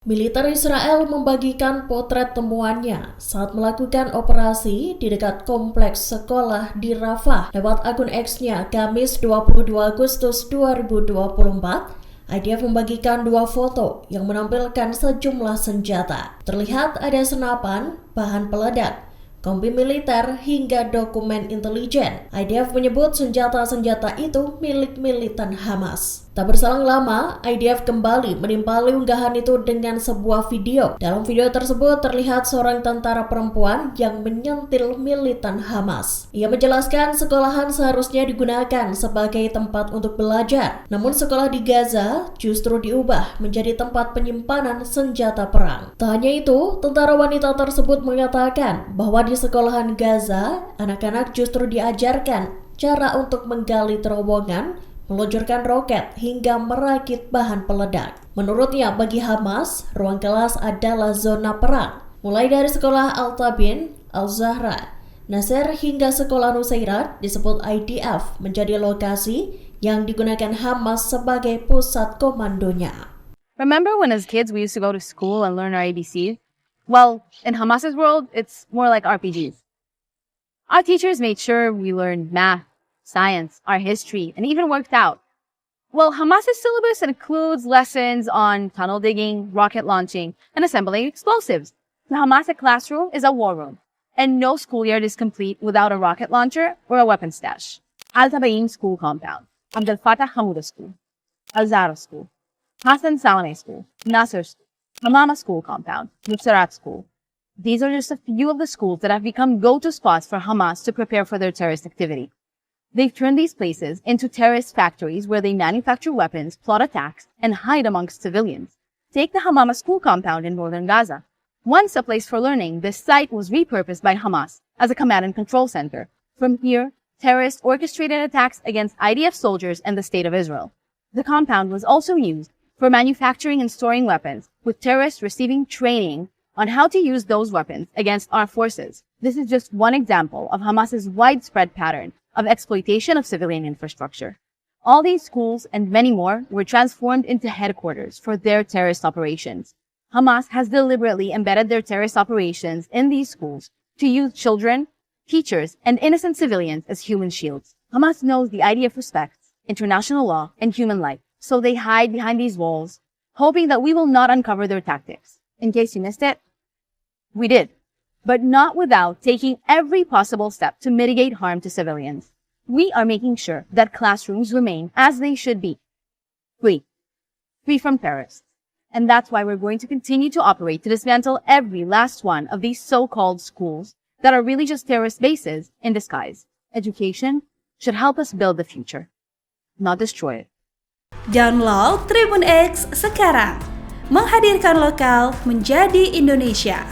Militer Israel membagikan potret temuannya saat melakukan operasi di dekat kompleks sekolah di Rafah lewat akun X-nya Kamis 22 Agustus 2024. IDF membagikan dua foto yang menampilkan sejumlah senjata. Terlihat ada senapan, bahan peledak, kombi militer, hingga dokumen intelijen. IDF menyebut senjata-senjata itu milik militan Hamas. Tak berselang lama, IDF kembali menimpali unggahan itu dengan sebuah video. Dalam video tersebut terlihat seorang tentara perempuan yang menyentil militan Hamas. Ia menjelaskan sekolahan seharusnya digunakan sebagai tempat untuk belajar. Namun sekolah di Gaza justru diubah menjadi tempat penyimpanan senjata perang. Tak hanya itu, tentara wanita tersebut mengatakan bahwa di sekolahan Gaza, anak-anak justru diajarkan cara untuk menggali terowongan, meluncurkan roket, hingga merakit bahan peledak. Menurutnya, bagi Hamas, ruang kelas adalah zona perang. Mulai dari sekolah Al-Tabin, Al-Zahra, Nasser hingga sekolah Nusairat disebut IDF menjadi lokasi yang digunakan Hamas sebagai pusat komandonya. Remember when as kids we used to go to school and learn our ABCs? Well, in Hamas's world, it's more like RPGs. Our teachers made sure we learned math, science, our history, and even worked out. Well, Hamas's syllabus includes lessons on tunnel digging, rocket launching, and assembling explosives. The Hamasic classroom is a war room, and no schoolyard is complete without a rocket launcher or a weapon stash. Al-Tabayin School Compound, Abdel Fattah Hamouda School, Al-Zahra School, Hassan Salameh School, Nasser School, Hamama School Compound, Nusairat School. These are just a few of the schools that have become go-to spots for Hamas to prepare for their terrorist activity. They've turned these places into terrorist factories where they manufacture weapons, plot attacks, and hide amongst civilians. Take the Hamama School Compound in northern Gaza. Once a place for learning, this site was repurposed by Hamas as a command and control center. From here, terrorists orchestrated attacks against IDF soldiers and the State of Israel. The compound was also used for manufacturing and storing weapons, with terrorists receiving training on how to use those weapons against our forces. This is just one example of Hamas's widespread pattern of exploitation of civilian infrastructure. All these schools and many more were transformed into headquarters for their terrorist operations. Hamas has deliberately embedded their terrorist operations in these schools to use children, teachers, and innocent civilians as human shields. Hamas knows the IDF respects international law and human life, so they hide behind these walls, hoping that we will not uncover their tactics. In case you missed it, we did, but not without taking every possible step to mitigate harm to civilians. We are making sure that classrooms remain as they should be, free from terrorists. And that's why we're going to continue to operate to dismantle every last one of these so-called schools that are really just terrorist bases in disguise. Education should help us build the future, not destroy it. Download Tribun X sekarang, menghadirkan lokal menjadi Indonesia.